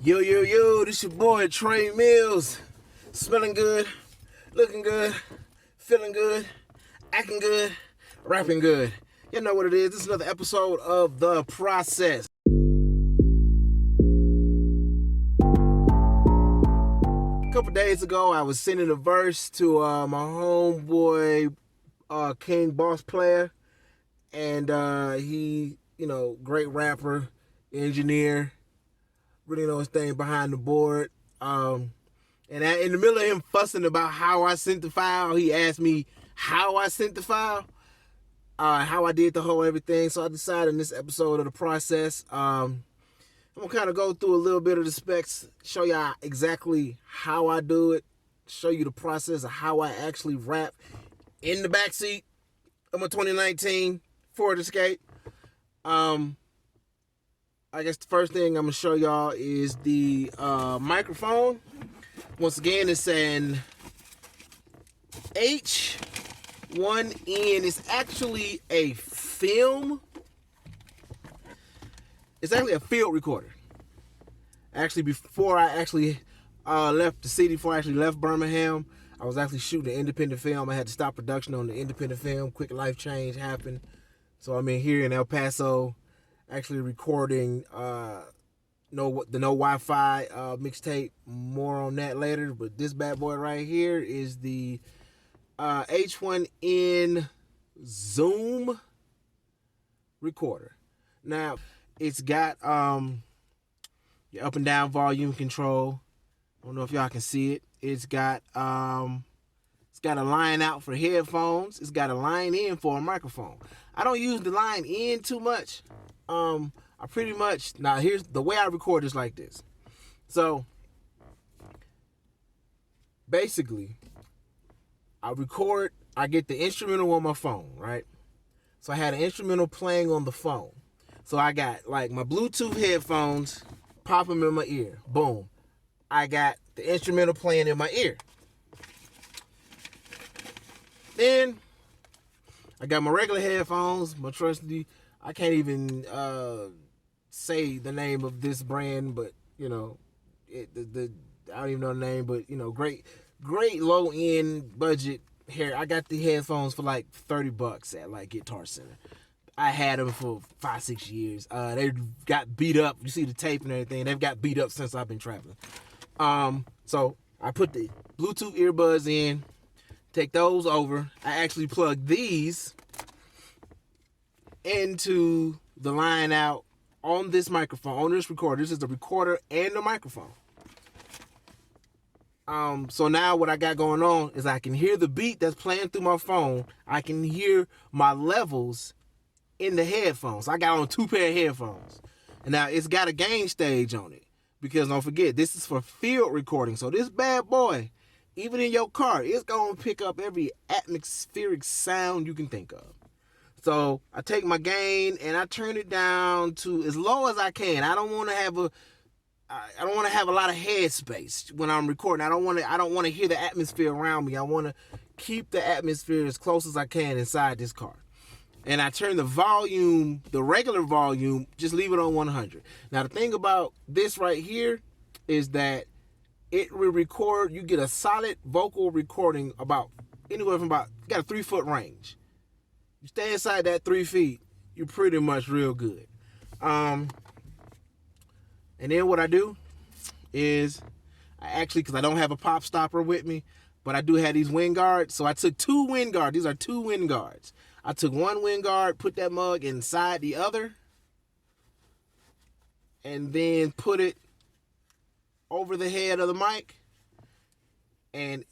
Yo, yo, yo, this your boy Trey Mills. Smelling good, looking good, feeling good, acting good, rapping good. You know what it is. This is another episode of The Process. A couple days ago, I was sending a verse to my homeboy, King Boss Player. And he, great rapper, engineer, really know his thing behind the board. And in the middle of him fussing about how I sent the file, he asked me how I sent the file, how I did the whole everything. So I decided in this episode of The Process, I'm going to kind of go through a little bit of the specs, show y'all exactly how I do it, show you the process of how I actually rap in the backseat of my 2019 Ford Escape. I guess the first thing I'm going to show y'all is the microphone. Once again, it's an H1N. It's actually a film. It's actually a field recorder. Actually, before I actually left the city, before I actually left Birmingham, I was actually shooting an independent film. I had to stop production on the independent film. Quick life change happened. So I'm in here in El Paso, actually recording the No Wi-Fi mixtape. More on that later. But this bad boy right here is the H1N Zoom recorder. Now, it's got your up and down volume control. I don't know if y'all can see it. It's got a line out for headphones. It's got a line in for a microphone. I don't use the line in too much. I pretty much, now here's the way I record is like this. So basically, I get the instrumental on my phone, right? So I had an instrumental playing on the phone. So I got like my Bluetooth headphones, pop them in my ear. Boom. I got the instrumental playing in my ear. Then I got my regular headphones, my trusty. I can't even say the name of this brand, but I don't even know the name, but great low end budget hair. I got the headphones for like $30 at like Guitar Center. I had them for 5-6 years. They got beat up. You see the tape and everything. They've got beat up since I've been traveling. So I put the Bluetooth earbuds in, take those over. I actually plug these into the line out on this microphone, on this recorder. This is the recorder and the microphone. So now what I got going on is I can hear the beat that's playing through my phone. I can hear my levels in the headphones. I got on 2 pair of headphones. And now it's got a gain stage on it. Because don't forget, this is for field recording. So this bad boy, even in your car, it's going to pick up every atmospheric sound you can think of. So I take my gain and I turn it down to as low as I can. I don't want to have a lot of headspace when I'm recording. I don't want to hear the atmosphere around me. I want to keep the atmosphere as close as I can inside this car. And I turn the volume, the regular volume, just leave it on 100. Now, the thing about this right here is that it will record, you get a solid vocal recording about anywhere from you got a 3-foot range. You stay inside that 3 feet, you're pretty much real good. And then what I do is, because I don't have a pop stopper with me, but I do have these wind guards. So I took 2 wind guards. These are 2 wind guards. I took 1 wind guard, put that mug inside the other, and then put it over the head of the mic. And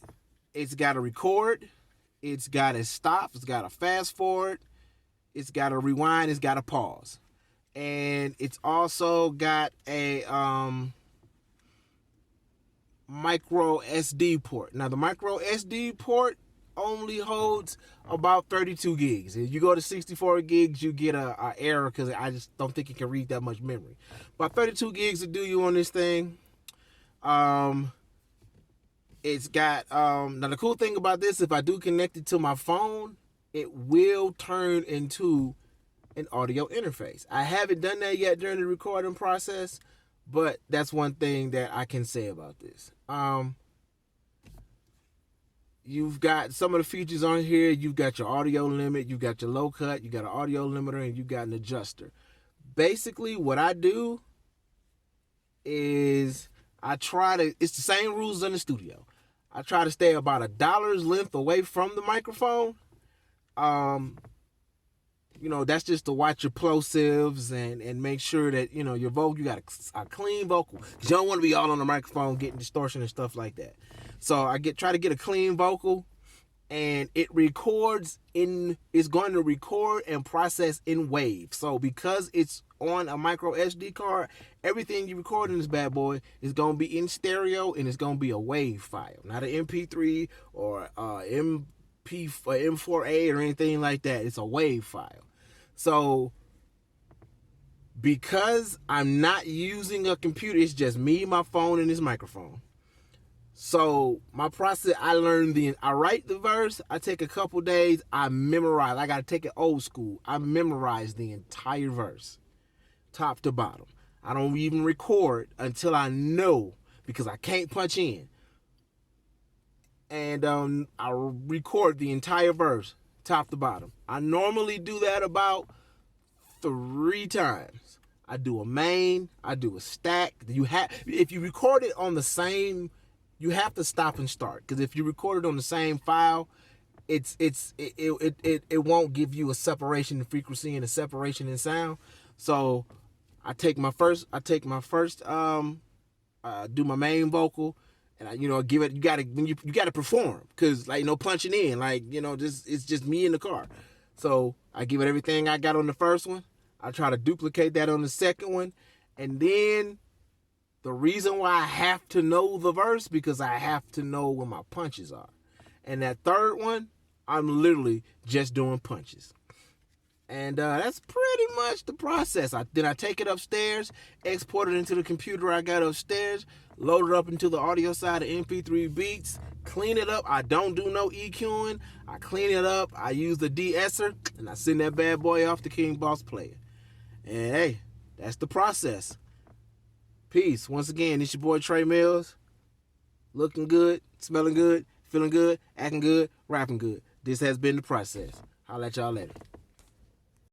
it's got a record, it's got a stop, it's got a fast forward, it's got a rewind, it's got a pause. And it's also got a micro SD port. Now the micro SD port only holds about 32 gigs. If you go to 64 gigs, you get a error because I just don't think it can read that much memory. About 32 gigs to do you on this thing. It's got now the cool thing about this, if I do connect it to my phone, it will turn into an audio interface. I haven't done that yet during the recording process, But that's one thing that I can say about this. You've got some of the features on here. You've got your audio limit, you've got your low cut, you got an audio limiter, and you got an adjuster. Basically, what I do is it's the same rules in the studio. I try to stay about $1 length away from the microphone. That's just to watch your plosives and make sure that, your vocal, you got a clean vocal. You don't want to be all on the microphone getting distortion and stuff like that. So I try to get a clean vocal, and it's going to record and process in waves. So because it's on a micro SD card, everything you record in this bad boy is going to be in stereo, and it's going to be a wave file, not an MP3 or M4A or anything like that. It's a wave file. So because I'm not using a computer, it's just me, my phone, and this microphone. So my process, I write the verse, I take a couple days, I memorize. I got to take it old school. I memorize the entire verse, top to bottom. I don't even record until I know, because I can't punch in. And I record the entire verse, top to bottom. I normally do that about 3 times. I do a main, I do a stack. If you record it on the same, you have to stop and start, because if you record it on the same file, it won't give you a separation in frequency and a separation in sound. So I take my first do my main vocal, and I give it. You gotta perform, because punching in, it's just me in the car. So I give it everything I got on the first one. I try to duplicate that on the second one, and then the reason why I have to know the verse, because I have to know where my punches are. And that third one, I'm literally just doing punches. And that's pretty much the process. Then I take it upstairs, export it into the computer I got upstairs, load it up into the audio side of MP3 Beats, clean it up. I don't do no EQing. I clean it up. I use the de-esser, and I send that bad boy off to King Boss Player. And hey, that's the process. Peace. Once again, it's your boy Trey Mills. Looking good, smelling good, feeling good, acting good, rapping good. This has been the process. I'll let y'all later.